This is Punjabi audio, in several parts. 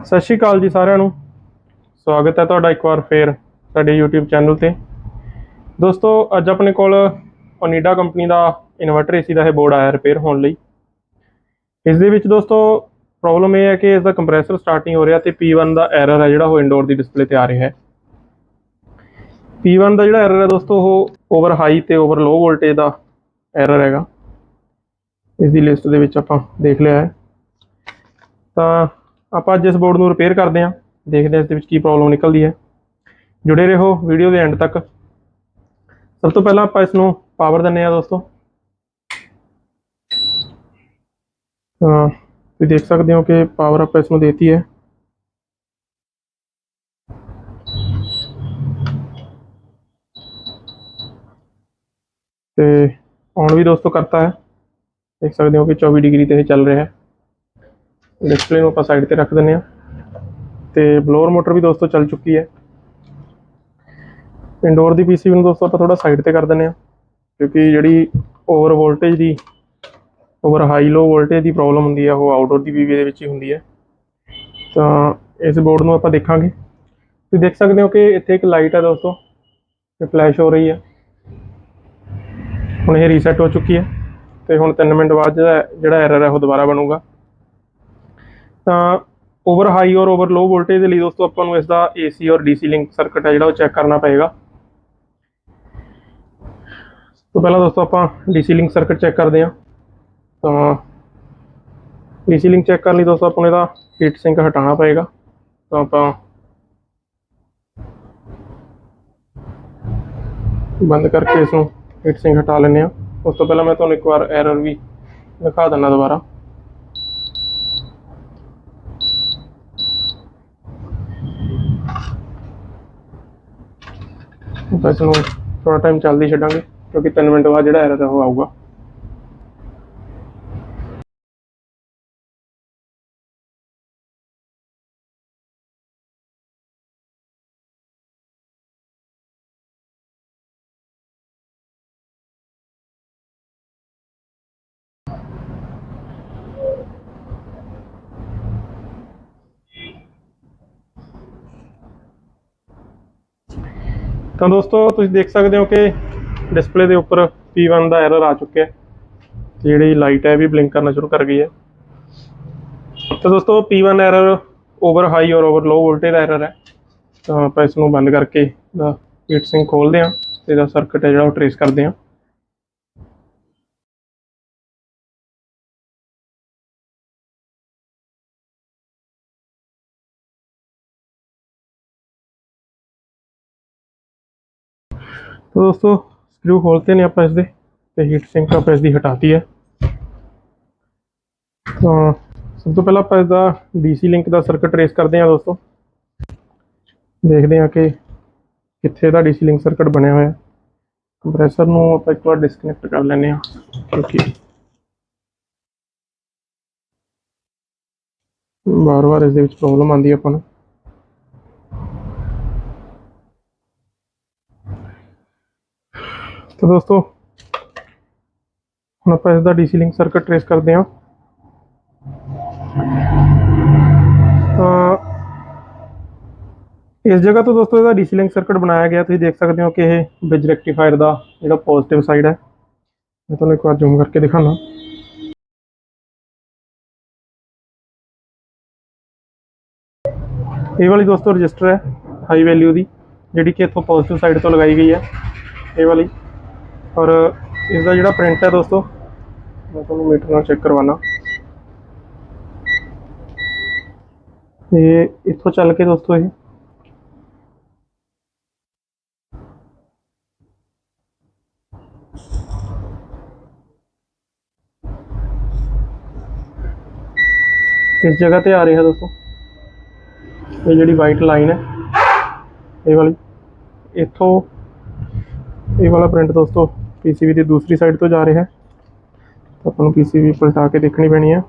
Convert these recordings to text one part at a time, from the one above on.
ਸਤਿ ਸ਼੍ਰੀ ਅਕਾਲ ਜੀ ਸਾਰਿਆਂ ਨੂੰ। ਸਵਾਗਤ ਹੈ ਤੁਹਾਡਾ ਇੱਕ ਵਾਰ ਫੇਰ ਸਾਡੇ YouTube ਚੈਨਲ ਤੇ। ਦੋਸਤੋ ਅੱਜ ਆਪਣੇ ਕੋਲ ਓਨੀਡਾ ਕੰਪਨੀ ਦਾ ਇਨਵਰਟਰ ਏਸੀ ਦਾ ਇਹ ਬੋਰਡ ਆਇਆ ਰਿਪੇਅਰ ਹੋਣ ਲਈ। ਇਸ ਦੇ ਵਿੱਚ ਦੋਸਤੋ ਪ੍ਰੋਬਲਮ ਇਹ ਹੈ ਕਿ ਇਸ ਦਾ ਕੰਪਰੈਸਰ ਸਟਾਰਟ ਨਹੀਂ ਹੋ ਰਿਹਾ ਤੇ P1 ਦਾ ਐਰਰ ਹੈ ਜਿਹੜਾ ਉਹ ਇੰਡੋਰ ਦੀ ਡਿਸਪਲੇ ਤੇ ਆ ਰਿਹਾ ਹੈ। P1 ਦਾ ਜਿਹੜਾ ਐਰਰ ਹੈ ਦੋਸਤੋ ਉਹ ਓਵਰ ਹਾਈ ਤੇ ਓਵਰ ਲੋ ਵੋਲਟੇਜ ਦਾ ਐਰਰ ਹੈਗਾ। ਇਸ ਦੀ ਲਿਸਟ ਦੇ ਵਿੱਚ ਆਪਾਂ ਦੇਖ ਲਿਆ ਹੈ। ਤਾਂ ਆਪਾਂ ਅੱਜ ਇਸ ਬੋਰਡ ਨੂੰ ਰਿਪੇਅਰ ਕਰਦੇ ਹਾਂ, ਦੇਖਦੇ ਹਾਂ ਇਸ ਦੇ ਵਿੱਚ ਕੀ ਪ੍ਰੋਬਲਮ ਨਿਕਲਦੀ ਹੈ। ਜੁੜੇ ਰਹੋ ਵੀਡੀਓ ਦੇ ਐਂਡ ਤੱਕ। ਸਭ ਤੋਂ ਪਹਿਲਾਂ ਆਪਾਂ ਇਸ ਨੂੰ ਪਾਵਰ ਦਿੰਦੇ ਹਾਂ ਦੋਸਤੋ। ਤੁਸੀਂ ਦੇਖ ਸਕਦੇ ਹੋ ਕਿ ਪਾਵਰ ਆਪਾਂ ਇਸ ਨੂੰ ਦੇਤੀ ਹੈ। ਤੇ ਔਨ ਵੀ ਦੋਸਤੋ ਕਰਤਾ ਹੈ, ਦੇਖ ਸਕਦੇ ਹੋ ਕਿ 24 ਡਿਗਰੀ ਤੇ ਇਹ ਚੱਲ ਰਿਹਾ ਹੈ। ਡਿਸਪਲੇ ਨੂੰ ਆਪਾਂ ਸਾਈਡ ਤੇ ਰੱਖ ਦਿੰਦੇ ਹਾਂ ਤੇ ਬਲੋਅਰ ਮੋਟਰ ਵੀ ਦੋਸਤੋ ਚੱਲ ਚੁੱਕੀ ਹੈ। ਇੰਡੋਰ ਦੀ ਪੀਸੀਬੀ ਨੂੰ ਦੋਸਤੋ ਆਪਾਂ ਥੋੜਾ ਸਾਈਡ ਤੇ ਕਰ ਦਿੰਦੇ ਹਾਂ ਕਿਉਂਕਿ ਜਿਹੜੀ ਓਵਰ ਵੋਲਟੇਜ ਦੀ ਓਵਰ ਹਾਈ ਲੋ ਵੋਲਟੇਜ ਦੀ ਪ੍ਰੋਬਲਮ ਹੁੰਦੀ ਹੈ ਉਹ ਆਊਟਡੋਰ ਦੀ ਪੀਵੀ ਦੇ ਵਿੱਚ ਹੀ ਹੁੰਦੀ ਹੈ। ਤਾਂ ਇਸ ਬੋਰਡ ਨੂੰ ਆਪਾਂ ਦੇਖਾਂਗੇ। ਤੁਸੀਂ ਦੇਖ ਸਕਦੇ ਹੋ ਕਿ ਇੱਥੇ ਇੱਕ ਲਾਈਟ ਹੈ ਦੋਸਤੋ, ਇਹ ਫਲੈਸ਼ ਹੋ ਰਹੀ ਹੈ। ਹੁਣ ਇਹ ਰੀਸੈਟ ਹੋ ਚੁੱਕੀ ਹੈ ਤੇ ਹੁਣ 3 ਮਿੰਟ ਬਾਅਦ ਜਿਹੜਾ ਐਰਰ ਹੈ ਉਹ ਦੁਬਾਰਾ ਬਣੂਗਾ। ਤਾਂ ਓਵਰ ਹਾਈ ਔਰ ਓਵਰ ਲੋ ਵੋਲਟੇਜ ਦੇ ਲਈ ਦੋਸਤੋ ਆਪਾਂ ਨੂੰ ਇਸ ਦਾ AC ਔਰ DC ਲਿੰਕ ਸਰਕਟ ਹੈ ਜਿਹੜਾ ਉਹ ਚੈੱਕ ਕਰਨਾ ਪਏਗਾ। ਤੋਂ ਪਹਿਲਾਂ ਦੋਸਤੋ ਆਪਾਂ DC ਲਿੰਕ ਸਰਕਟ ਚੈੱਕ ਕਰਦੇ ਹਾਂ। ਤਾਂ DC ਲਿੰਕ ਚੈੱਕ ਕਰਨ ਲਈ ਦੋਸਤੋ ਆਪਾਂ ਨੂੰ ਇਹਦਾ ਹੀਟ ਸਿੰਕ ਹਟਾਉਣਾ ਪਏਗਾ। ਤਾਂ ਆਪਾਂ ਬੰਦ ਕਰਕੇ ਇਸ ਨੂੰ ਹੀਟ ਸਿੰਕ ਹਟਾ ਲੈਂਦੇ ਹਾਂ। ਉਸ ਤੋਂ ਪਹਿਲਾਂ ਮੈਂ ਤੁਹਾਨੂੰ ਇੱਕ ਵਾਰ ਐਰਰ ਵੀ ਦਿਖਾ ਦਿੰਦਾ ਦੁਬਾਰਾ। ਆਪਾਂ ਇਸ ਨੂੰ ਥੋੜਾ ਟਾਈਮ ਚੱਲਦੀ ਛੱਡਾਂਗੇ ਕਿਉਂਕਿ 3 ਮਿੰਟ ਬਾਅਦ ਜਿਹੜਾ ਐਰਰ ਹੈ ਉਹ ਆਊਗਾ। ਤਾਂ ਦੋਸਤੋ ਤੁਸੀਂ ਦੇਖ ਸਕਦੇ ਹੋ ਕਿ ਡਿਸਪਲੇ ਦੇ ਉੱਪਰ P1 ਦਾ ਐਰਰ ਆ ਚੁੱਕਿਆ ਹੈ। ਜਿਹੜੀ ਲਾਈਟ ਹੈ ਵੀ ਬਲਿੰਕ ਕਰਨਾ ਸ਼ੁਰੂ ਕਰ ਗਈ ਹੈ। ਤਾਂ ਦੋਸਤੋ P1 ਐਰਰ ਓਵਰ ਹਾਈ ਔਰ ਓਵਰ ਲੋ ਵੋਲਟੇਜ ਦਾ ਐਰਰ ਹੈ। ਤਾਂ ਆਪਾਂ ਇਸ ਨੂੰ ਬੰਦ ਕਰਕੇ ਇਹਦਾ ਹੀਟ ਸਿੰਕ ਖੋਲ੍ਹਦੇ ਹਾਂ ਤੇ ਇਹਦਾ ਸਰਕਟ ਹੈ ਜਿਹੜਾ ਉਹ ਟਰੇਸ ਕਰਦੇ ਹਾਂ। तो दोस्तों स्क्रू खोलते नहीं ਆਪਾਂ ਇਸਦੇ ਤੇ ਹੀਟ ਸਿੰਕ ਆਪਾਂ ਇਸਦੀ ਹਟਾਤੀ ਹੈ। ਤਾਂ ਸਭ ਤੋਂ ਪਹਿਲਾਂ ਆਪਾਂ ਇਸਦਾ DC ਲਿੰਕ ਦਾ ਸਰਕਟ ਟਰੇਸ ਕਰਦੇ ਹਾਂ ਦੋਸਤੋ। ਦੇਖਦੇ ਹਾਂ ਕਿ ਕਿੱਥੇ ਦਾ DC ਲਿੰਕ ਸਰਕਟ ਬਣਿਆ ਹੋਇਆ। ਕੰਪਰੈਸਰ ਨੂੰ ਆਪਾਂ ਇੱਕ ਵਾਰ ਡਿਸਕਨੈਕਟ ਕਰ ਲੈਂਦੇ ਹਾਂ ਕਿਉਂਕਿ ਵਾਰ-ਵਾਰ ਇਸ ਦੇ ਵਿੱਚ ਪ੍ਰੋਬਲਮ ਆਉਂਦੀ ਹੈ ਆਪਾਂ ਨੂੰ। तो दोस्तों हम आप इसका DC लिंक सर्किट ट्रेस करते हैं। इस जगह तो दोस्तों इसका DC लिंक सर्किट बनाया गया, तुम देख सकते हो कि यह ब्रिज रेक्टिफायर का जो पॉजिटिव साइड है। मैं तुम्हें एक बार जूम करके दिखाना। ये वाली दोस्तों रजिस्टर है हाई वैल्यू की जी कि इतों पॉजिटिव साइड तो लगाई गई है ये वाली। और इसका जो प्रिंट है दोस्तों मैं तुम्हें मीटर चेक करवाना। ये इतों चल के दोस्तों ये इस जगह पे आ रही है दोस्तों। ये जी वाइट लाइन है ये वाली, इतों ये वाला प्रिंट दोस्तों PCB की दूसरी साइड तो जा रहा है। तो अपन PCB पलटा के देखनी पैनी है।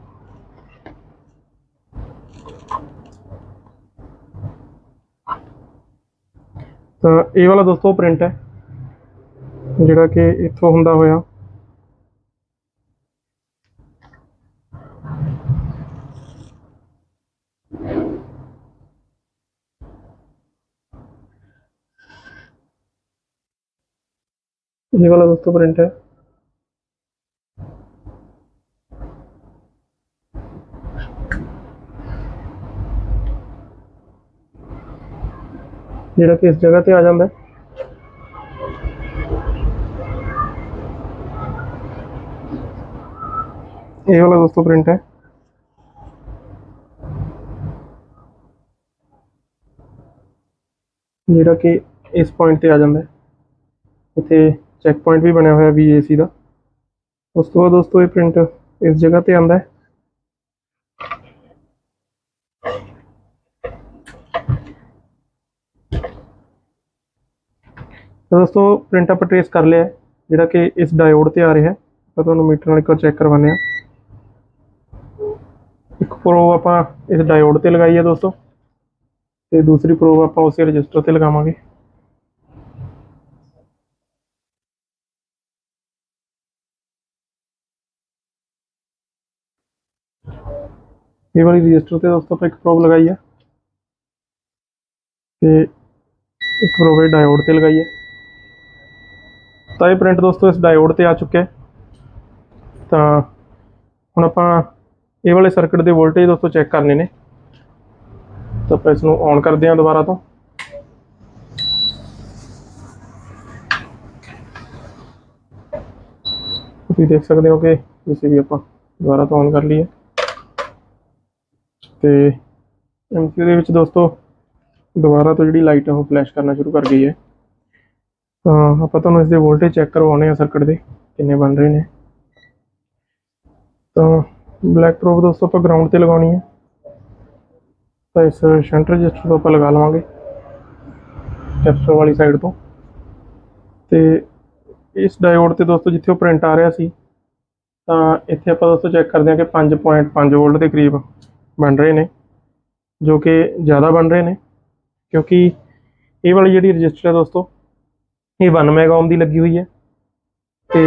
तो ये वाला दोस्तों प्रिंट है जोड़ा कि इतों होंदा होया ये वाला दोस्तों प्रिंट है। ਜਿਹੜਾ ਕਿ ਇਸ ਜਗ੍ਹਾ ਤੇ ਆ ਜਾਂਦਾ ਹੈ। ਇਹ ਵਾਲਾ ਦੋਸਤੋ ਪ੍ਰਿੰਟ ਹੈ। ਜਿਹੜਾ ਕਿ ਇਸ ਪੁਆਇੰਟ ਤੇ ਆ ਜਾਂਦਾ ਹੈ। ਇੱਥੇ ਚੈੱਕ ਪੁਆਇੰਟ ਵੀ ਬਣਿਆ ਹੋਇਆ VAC ਦਾ। ਉਸ ਤੋਂ ਬਾਅਦ ਦੋਸਤੋ ਇਹ ਪ੍ਰਿੰਟ ਇਸ ਜਗ੍ਹਾ ਤੇ ਆਉਂਦਾ ਹੈ। तो दोस्तों प्रिंट आप ट्रेस कर लिया है, जोड़ा कि इस डायोड से आ रहा है। तो तुहानूं मीटर नाल एक बार चैक करवाने एक प्रोब आप इस डायोड से लगाई है दोस्तों, तो दूसरी प्रोब आप उस रजिस्टर से लगावांगे। ये वाली रजिस्टर से दोस्तों आप एक प्रोब लगाई है, तो एक प्रोब डायोड से लगाई है। तो ये प्रिंट दोस्तों इस डायोड से आ चुके हैं। तो हुण आपां ये वाले सर्किट के वोल्टेज दोस्तों चैक करने ने। तो आप इसनूं ऑन करते हैं दोबारा तो। तुसीं देख सकते हो कि इसे भी आपां दोबारा तो ऑन कर ली है। तो MCU दे विच दोस्तों दोबारा तो जी लाइट है वो फ्लैश करना शुरू कर गई है। तो आप इसके वोल्टेज चैक करवाने हैं सर्किट के किन्ने बन रहे हैं। तो ब्लैक प्रोब दोस्तों आप ग्राउंड से लगानी है। तो इस शंट रजिस्टर तो आप लगा लवेंगे कैप्सूल वाली साइड तो। इस डायोड से दोस्तों जिथे प्रिंट आ रहा सी, तो इत्थे आप दोस्तों चैक करते हैं कि 5.5 वोल्ट के करीब बन रहे हैं, जो कि ज़्यादा बन रहे हैं। क्योंकि ये वाली जी रजिस्टर है दोस्तों ये 1 मेगा ओम की लगी हुई है। तो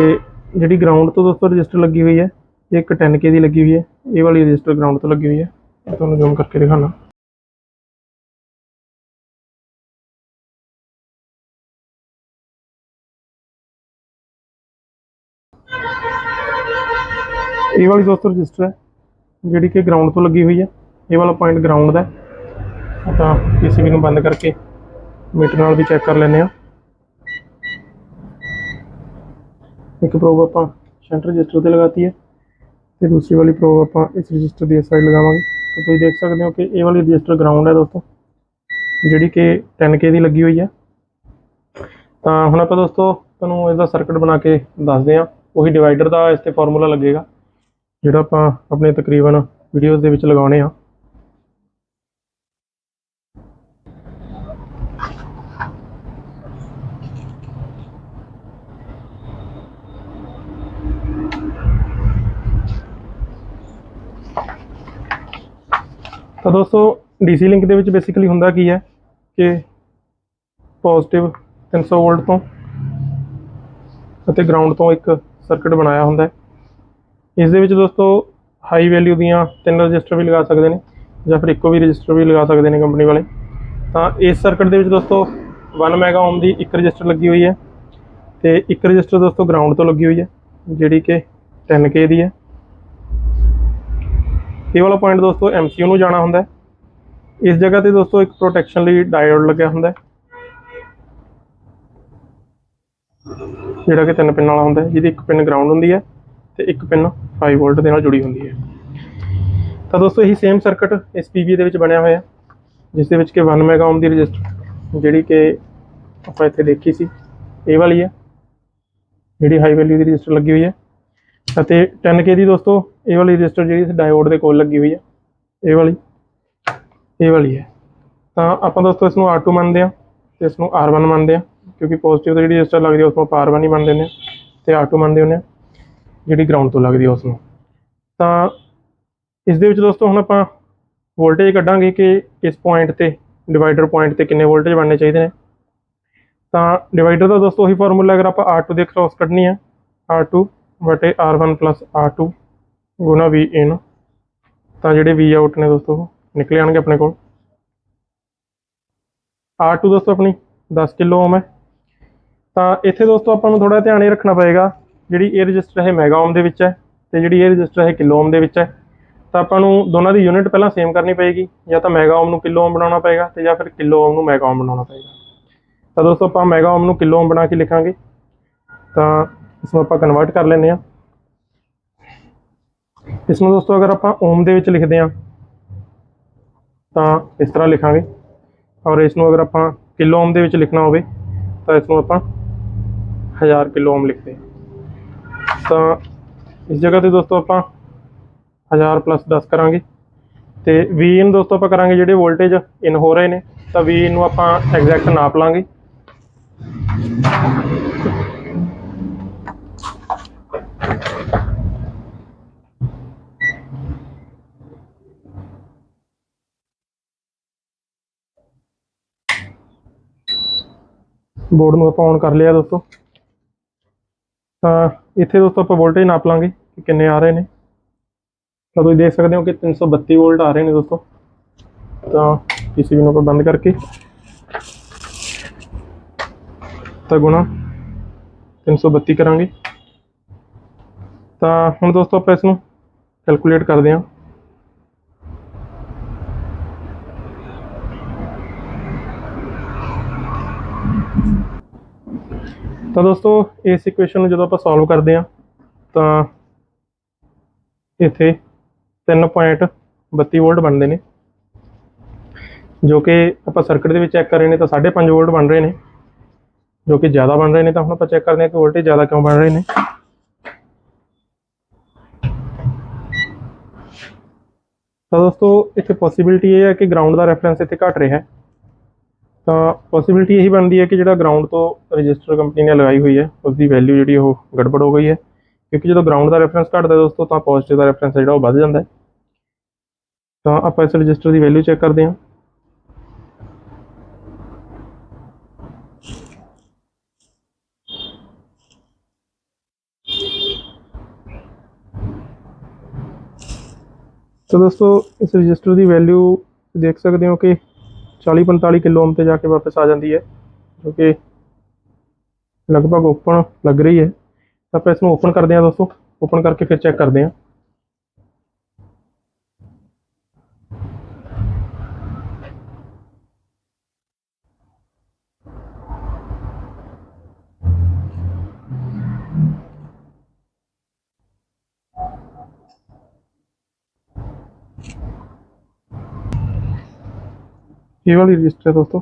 जी ग्राउंड तो दोस्तों रजिस्टर लगी हुई है ये एक 10K की लगी हुई है। ये वाली रजिस्टर ग्राउंड तो लगी हुई है, तो जूम करके दिखाना। ये वाली दोस्तों रजिस्टर है जी कि ग्राउंड तो लगी हुई है। ये वाला पॉइंट ग्राउंड का है। तो PCB को बंद करके मीटर नाल भी चैक कर लेने। एक प्रोब आप शंट रजिस्टर से लगाती है, तो दूसरी वाली प्रोब आप इस रजिस्टर की साइड लगावांगे। तो तुम देख सकते हो कि ये वाली रजिस्टर ग्राउंड है दोस्तों जी कि 10K की लगी हुई है। तो हुण आप दोस्तों तुहानूं इसका सर्किट बना के दसदे हैं। वही डिवाइडर का इस फॉर्मूला लगेगा जोड़ा आप अपने तकरीबन वीडियोज़ दे विच लगाउने आ। तो दोस्तों DC लिंक के बेसिकली होंदा की है कि पॉजिटिव 300 वोल्ट तो ग्राउंड तो एक सर्किट बनाया होंदा है। इस दे विच दोस्तों हाई वैल्यू दियाँ 3 रजिस्टर भी लगा सकते हैं, या फिर एको भी रजिस्टर भी लगा सकते हैं कंपनी वाले। तो इस सर्किट के दोस्तों 1 मेगा ओम की एक रजिस्टर लगी हुई है, तो एक रजिस्टर दोस्तों ग्राउंड तो लगी हुई है जी कि 10K की है। ये वाला पॉइंट दोस्तों MCU नूं जाना होंदा है। इस जगह पे दोस्तों एक प्रोटेक्शन लिए डायोड लग्या होंदा है जिहड़ा कि 3 पिन वाला होंदा है, जिहदी एक पिन ग्राउंड होंदी है तो एक पिन 5 वोल्ट के नाल जुड़ी होंदी है। तो दोस्तों यही सेम सर्किट इस PBA दे विच बनया होया, जिस दे विच कि 1 मेगा ओम की रजिस्टर जिहड़ी कि आपां इत्थे देखी सी ये वाली है जिहड़ी हाई वैल्यू की रजिस्टर लगी हुई है। 10K की दोस्तों ये वाली रजिस्टर जी डायोड के कोल लगी हुई है, ये वाली है। तो आप दोस्तों इसनूं R2 मानते हैं, तो इसनूं R1 मानते हैं, क्योंकि पॉजिटिव तो जी रजिस्टर लगती है उसमें आप R1 ही मानते हैं, तो R2 मानते होंगे जी ग्राउंड तो लगती है उसमें। तो इस दे विच दोस्तों हुण आपां वोल्टेज कड्डांगे कि इस पॉइंट ते डिवाइडर पॉइंट ते किन्ने वोल्टेज बनने चाहिए हैं। तो डिवाइडर का दोस्तों वही फॉर्मूला अगर आप R2 के क्रॉस कड्ढनी है R2 बटे R1 प्लस R2 गुना V इन, तो जोड़े V आउट ने दोस्तों निकले आएंगे अपने को। R2 दोस्तों अपनी 10 किलो ओम है। ਤਾਂ ਇੱਥੇ ਦੋਸਤੋ ਆਪਾਂ ਨੂੰ ਥੋੜ੍ਹਾ ਧਿਆਨ ਇਹ ਰੱਖਣਾ ਪਏਗਾ, ਜਿਹੜੀ ਇਹ ਰਜਿਸਟਰ ਹੈ ਮੈਗਾ ਓਮ ਦੇ ਵਿੱਚ ਹੈ ਅਤੇ ਜਿਹੜੀ ਇਹ ਰਜਿਸਟਰ ਹੈ ਕਿਲੋ ਓਮ ਦੇ ਵਿੱਚ ਹੈ। ਤਾਂ ਆਪਾਂ ਨੂੰ ਦੋਨਾਂ ਦੀ ਯੂਨਿਟ ਪਹਿਲਾਂ ਸੇਮ ਕਰਨੀ ਪਏਗੀ, ਜਾਂ ਤਾਂ ਮੈਗਾ ਓਮ ਨੂੰ ਕਿਲੋ ਓਮ ਬਣਾਉਣਾ ਪਏਗਾ ਅਤੇ ਜਾਂ ਫਿਰ ਕਿਲੋ ਓਮ ਨੂੰ ਮੈਗਾ ਓਮ ਬਣਾਉਣਾ ਪਏਗਾ। ਤਾਂ ਦੋਸਤੋ ਆਪਾਂ ਮੈਗਾ ਓਮ ਨੂੰ ਕਿਲੋ ਓਮ ਬਣਾ ਕੇ ਲਿਖਾਂਗੇ, ਤਾਂ ਇਸਨੂੰ ਆਪਾਂ ਕਨਵਰਟ ਕਰ ਲੈਂਦੇ ਹਾਂ। ਇਸ ਨੂੰ ਦੋਸਤੋ ਅਗਰ ਆਪਾਂ ਓਮ ਦੇ ਵਿੱਚ ਲਿਖਦੇ ਹਾਂ ਤਾਂ ਇਸ ਤਰ੍ਹਾਂ ਲਿਖਾਂਗੇ, ਔਰ ਇਸ ਨੂੰ ਅਗਰ ਆਪਾਂ ਕਿਲੋ ਓਮ ਦੇ ਵਿੱਚ ਲਿਖਣਾ ਹੋਵੇ ਤਾਂ ਇਸ ਨੂੰ ਆਪਾਂ 1000 ਕਿਲੋ ਓਮ ਲਿਖਦੇ ਹਾਂ। ਤਾਂ ਇਸ ਜਗ੍ਹਾ 'ਤੇ ਦੋਸਤੋ ਆਪਾਂ 1000 + 10 ਕਰਾਂਗੇ, ਅਤੇ ਵੀ ਇਨ ਦੋਸਤੋ ਆਪਾਂ ਕਰਾਂਗੇ ਜਿਹੜੇ ਵੋਲਟੇਜ ਇਨ ਹੋ ਰਹੇ ਨੇ, ਤਾਂ ਵੀ ਇਨ ਨੂੰ ਆਪਾਂ ਐਗਜ਼ੈਕਟ ਨਾਪ ਲਾਂਗੇ। ਬੋਰਡ ਨੂੰ ਆਪਾਂ ਔਨ ਕਰ ਲਿਆ ਦੋਸਤੋ। ਤਾਂ ਇੱਥੇ ਦੋਸਤੋ ਆਪਾਂ ਵੋਲਟੇਜ ਨਾਪ ਲਾਂਗੇ ਕਿ ਕਿੰਨੇ ਆ ਰਹੇ ਨੇ। ਤਾਂ ਤੁਸੀਂ ਦੇਖ ਸਕਦੇ ਹੋ ਕਿ 332 ਵੋਲਟ ਆ ਰਹੇ ਨੇ ਦੋਸਤੋ। ਤਾਂ PCB ਨੂੰ ਆਪਾਂ ਬੰਦ ਕਰਕੇ ਤਾਂ ਗੁਣਾ 332 ਕਰਾਂਗੇ। ਤਾਂ ਹੁਣ ਦੋਸਤੋ ਆਪਾਂ ਇਸ ਨੂੰ ਕੈਲਕੂਲੇਟ ਕਰਦੇ ਹਾਂ। ਤਾਂ ਦੋਸਤੋ ਇਸ ਇਕੁਏਸ਼ਨ ਨੂੰ ਜਦੋਂ ਆਪਾਂ ਸੋਲਵ ਕਰਦੇ ਹਾਂ ਤਾਂ ਇੱਥੇ 3.32 ਵੋਲਟ ਬਣਦੇ ਨੇ, ਜੋ ਕਿ ਆਪਾਂ ਸਰਕਟ ਦੇ ਵਿੱਚ ਚੈੱਕ ਕਰ ਰਹੇ ਨੇ ਤਾਂ 5.5 ਵੋਲਟ ਬਣ ਰਹੇ ਨੇ, ਜੋ ਕਿ ਜ਼ਿਆਦਾ ਬਣ ਰਹੇ ਨੇ। ਤਾਂ ਹੁਣ ਆਪਾਂ ਚੈੱਕ ਕਰਦੇ ਹਾਂ ਕਿ ਵੋਲਟੇਜ ਜ਼ਿਆਦਾ ਕਿਉਂ ਬਣ ਰਹੇ ਨੇ। ਤਾਂ ਦੋਸਤੋ ਇੱਥੇ ਪੋਸੀਬਿਲਿਟੀ ਇਹ ਹੈ ਕਿ ਗਰਾਊਂਡ ਦਾ ਰੈਫਰੈਂਸ ਇੱਥੇ ਘੱਟ ਰਿਹਾ। ਤਾਂ ਪੋਸੀਬਿਲਿਟੀ ਇਹੀ ਬਣਦੀ ਹੈ ਕਿ ਜਿਹੜਾ ਗਰਾਊਂਡ ਤੋਂ ਰਜਿਸਟਰ ਕੰਪਨੀ ਨੇ ਲਗਾਈ ਹੋਈ ਹੈ ਉਸਦੀ ਵੈਲਿਊ ਜਿਹੜੀ ਉਹ ਗੜਬੜ ਹੋ ਗਈ ਹੈ, ਕਿਉਂਕਿ ਜਦੋਂ ਗਰਾਊਂਡ ਦਾ ਰੈਫਰੈਂਸ ਘੱਟਦਾ ਦੋਸਤੋ ਤਾਂ ਪੋਜ਼ੀਟਿਵ ਦਾ ਰੈਫਰੈਂਸ ਜਿਹੜਾ ਉਹ ਵੱਧ ਜਾਂਦਾ ਹੈ। ਤਾਂ ਆਪਾਂ ਇਸ ਰਜਿਸਟਰ ਦੀ ਵੈਲਿਊ ਚੈੱਕ ਕਰਦੇ ਹਾਂ। ਤਾਂ ਦੋਸਤੋ ਇਸ ਰਜਿਸਟਰ ਦੀ ਵੈਲਿਊ ਦੇਖ ਸਕਦੇ ਹੋ ਕਿ 40-45 ਕਿਲੋ ਓਮ 'ਤੇ ਜਾ ਕੇ ਵਾਪਸ ਆ ਜਾਂਦੀ ਹੈ, ਜੋ ਕਿ ਲਗਭਗ ਓਪਨ ਲੱਗ ਰਹੀ ਹੈ। ਤਾਂ ਆਪਾਂ ਇਸ ਨੂੰ ਓਪਨ ਕਰਦੇ ਹਾਂ ਦੋਸਤੋ, ਓਪਨ ਕਰਕੇ ਫਿਰ ਚੈੱਕ ਕਰਦੇ ਹਾਂ। ਇਹ ਵਾਲੀ ਰਜਿਸਟਰ ਹੈ ਦੋਸਤੋ।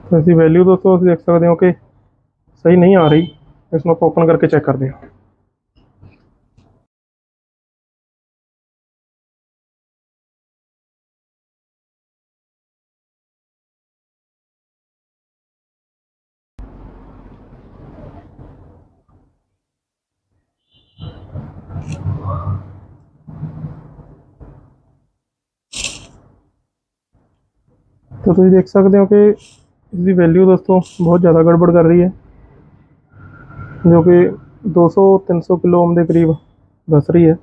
ਤਾਂ ਇਸਦੀ ਵੈਲਿਊ ਦੋਸਤੋ ਤੁਸੀਂ ਦੇਖ ਸਕਦੇ ਹੋ ਕਿ ਸਹੀ ਨਹੀਂ ਆ ਰਹੀ। ਇਸ ਨੂੰ ਆਪਾਂ ਓਪਨ ਕਰਕੇ ਚੈੱਕ ਕਰਦੇ ਹਾਂ। ਤਾਂ ਤੁਸੀਂ ਦੇਖ ਸਕਦੇ ਹੋ ਕਿ ਇਸਦੀ ਵੈਲਿਊ ਦੋਸਤੋ ਬਹੁਤ ਜ਼ਿਆਦਾ ਗੜਬੜ ਕਰ ਰਹੀ ਹੈ, ਜੋ ਕਿ 200-300 ਕਿਲੋ ਓਮ ਦੇ ਕਰੀਬ ਦੱਸ ਰਹੀ ਹੈ।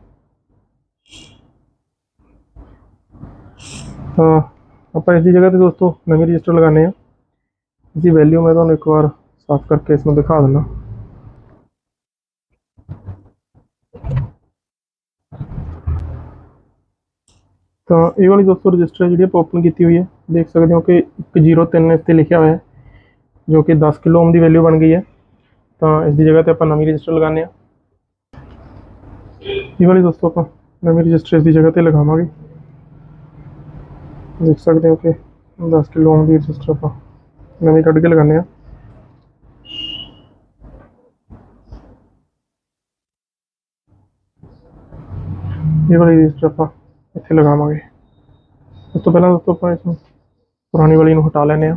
ਤਾਂ ਆਪਾਂ ਇਸ ਦੀ ਜਗ੍ਹਾ 'ਤੇ ਦੋਸਤੋ ਨਵੀਂ ਰਜਿਸਟਰ ਲਗਾਉਂਦੇ ਹਾਂ। ਇਸਦੀ ਵੈਲਿਊ ਮੈਂ ਤੁਹਾਨੂੰ ਇੱਕ ਵਾਰ ਸਾਫ਼ ਕਰਕੇ ਇਸ ਨੂੰ ਦਿਖਾ ਦਿੰਦਾ। ਤਾਂ ਇਹ ਵਾਲੀ ਦੋਸਤੋ ਰਜਿਸਟਰ ਜਿਹੜੀ ਆਪਾਂ ਓਪਨ ਕੀਤੀ ਹੋਈ ਹੈ, ਦੇਖ ਸਕਦੇ ਹੋ ਕਿ 103 ਇਸ 'ਤੇ ਲਿਖਿਆ ਹੋਇਆ ਹੈ, ਜੋ ਕਿ 10 ਕਿਲੋ ਓਮ ਦੀ ਵੈਲਿਊ ਬਣ ਗਈ ਹੈ। ਤਾਂ ਇਸ ਦੀ ਜਗ੍ਹਾ 'ਤੇ ਆਪਾਂ ਨਵੀਂ ਰਜਿਸਟਰ ਲਗਾਉਂਦੇ ਹਾਂ। ਇਹ ਵਾਲੀ ਦੋਸਤੋ ਆਪਾਂ ਨਵੀਂ ਰਜਿਸਟਰ ਇਸ ਦੀ ਜਗ੍ਹਾ 'ਤੇ ਲਗਾਵਾਂਗੇ। ਦੇਖ ਸਕਦੇ ਹੋ ਕਿ 10 ਕਿਲੋ ਓਮ ਦੀ ਰਜਿਸਟਰ ਆਪਾਂ ਨਵੀਂ ਕੱਢ ਕੇ ਲਗਾਉਂਦੇ ਹਾਂ। ਇਹ ਵਾਲੀ ਰਜਿਸਟਰ ਆਪਾਂ ਇੱਥੇ ਲਗਾਵਾਂਗੇ। ਉਸ ਤੋਂ ਪਹਿਲਾਂ ਦੋਸਤੋ ਆਪਾਂ ਇਸ ਨੂੰ ਪੁਰਾਣੀ ਵਾਲੀ ਨੂੰ ਹਟਾ ਲੈਂਦੇ ਹਾਂ।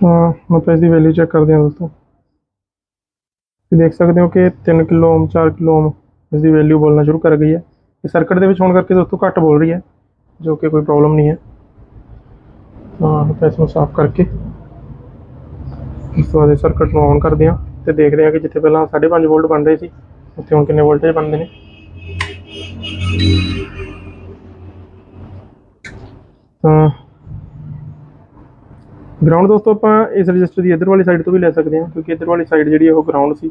ਤਾਂ ਆਪਾਂ ਇਸ ਦੀ ਵੈਲਿਊ ਚੈੱਕ ਕਰਦੇ ਹਾਂ ਦੋਸਤੋ। ਤੁਸੀਂ ਦੇਖ ਸਕਦੇ ਹੋ ਕਿ 3 ਕਿਲੋ ਓਮ 4 ਕਿਲੋ ਓਮ इसकी वैल्यू बोलना शुरू कर गई है। ये सर्किट ਦੇ ਵਿੱਚ ਹੋਣ ਕਰਕੇ ਦੋਸਤੋ ਘੱਟ ਬੋਲ ਰਹੀ ਹੈ, जो कि कोई प्रॉब्लम नहीं है। तो ਆਪਾਂ इसमें साफ करके ਇਸ ਤੋਂ ਬਾਅਦ ਸਰਕਟ ਨੂੰ ਔਨ ਕਰਦੇ ਹਾਂ ਤੇ ਦੇਖਦੇ ਹਾਂ ਕਿ ਜਿੱਥੇ ਪਹਿਲਾਂ 5.5 ਵੋਲਟ ਬਣ ਰਹੇ ਸੀ ਉੱਥੇ ਹੁਣ ਕਿੰਨੇ ਵੋਲਟੇਜ ਬਣਦੇ ਨੇ। ਤਾਂ ਗਰਾਊਂਡ ਦੋਸਤੋ ਆਪਾਂ ਇਸ ਰਜਿਸਟਰ ਦੀ ਇੱਧਰ ਵਾਲੀ ਸਾਈਡ ਤੋਂ ਵੀ ਲੈ ਸਕਦੇ ਹਾਂ, ਕਿਉਂਕਿ ਇੱਧਰ ਵਾਲੀ ਸਾਈਡ ਜਿਹੜੀ ਉਹ ਗਰਾਊਂਡ ਸੀ।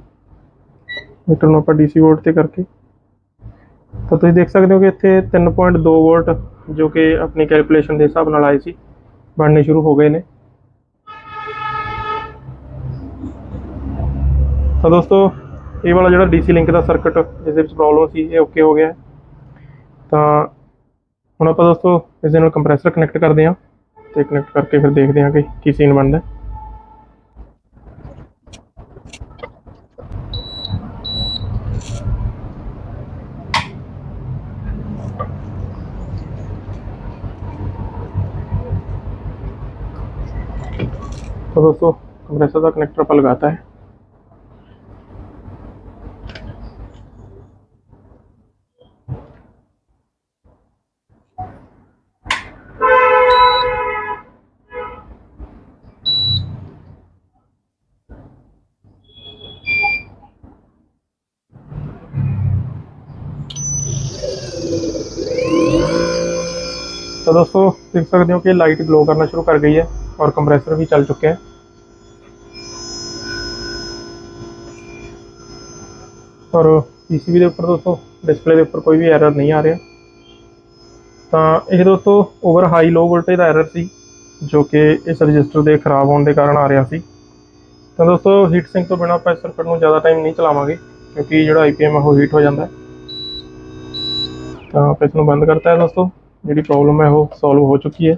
ਮੀਟਰ ਨੂੰ ਆਪਾਂ DC ਵੋਲਟ ਤੇ ਕਰਕੇ ਤਾਂ ਤੁਸੀਂ ਦੇਖ ਸਕਦੇ ਹੋ ਕਿ ਇੱਥੇ 3.2 ਵੋਲਟ ਜੋ ਕਿ ਆਪਣੀ ਕੈਲਕੂਲੇਸ਼ਨ ਦੇ ਹਿਸਾਬ ਨਾਲ ਆਏ ਸੀ ਬਣਨੇ ਸ਼ੁਰੂ ਹੋ ਗਏ ਨੇ। ਤਾਂ ਦੋਸਤੋ ਇਹ ਵਾਲਾ ਜਿਹੜਾ DC ਲਿੰਕ ਦਾ ਸਰਕਟ ਜਿਸ ਦੇ ਵਿੱਚ ਪ੍ਰੋਬਲਮ ਸੀ ਇਹ ਓਕੇ ਹੋ ਗਿਆ। ਤਾਂ ਹੁਣ ਆਪਾਂ ਦੋਸਤੋ ਇਸ ਦੇ ਨਾਲ ਕੰਪਰੈਸਰ ਕਨੈਕਟ ਕਰਦੇ ਹਾਂ ਤੇ ਕਨੈਕਟ ਕਰਕੇ ਫਿਰ ਦੇਖਦੇ ਹਾਂ ਕਿ ਕੀ ਸੀਨ ਬਣਦਾ। तो दोस्तों कंप्रेसर का कनेक्टर पर लगाता है। तो दोस्तों देख सकते हो कि लाइट ग्लो करना शुरू कर गई है और कंप्रेसर भी चल चुके हैं। और PCB के उपर दोस्तों डिस्प्ले के उपर कोई भी एरर नहीं आ रहा। तो यह दोस्तों ओवर हाई लो वोल्टेज का एरर सी जो कि इस रजिस्टर के खराब होने के कारण आ रहा सी। तो दोस्तों हीट सिंक तो बिना आप इस सर्किट में ज़्यादा टाइम नहीं चलावांगे क्योंकि जो IPM है वो हीट हो जाता है। तो आप इसमें बंद करता है दोस्तों, जी प्रॉब्लम है वो सॉल्व हो चुकी है।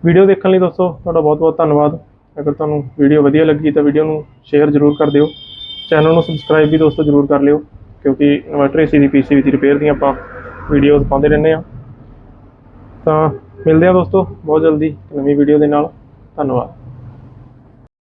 वीडियो देखने लिए दोस्तों तुहाडा बहुत बहुत धन्यवाद। अगर तुहानूं वीडियो वधिया लगी तो वीडियो नूं शेयर जरूर कर दिओ, चैनल नूं सबसक्राइब भी दोस्तों जरूर कर लिओ क्योंकि इन्वर्टर AC दी PCB दी रिपेयर दी आपां वीडियोज़ पाउंदे रहंदे आ। तां मिलदे आ दोस्तों बहुत जल्दी नवीं वीडियो दे नाल। धन्यवाद।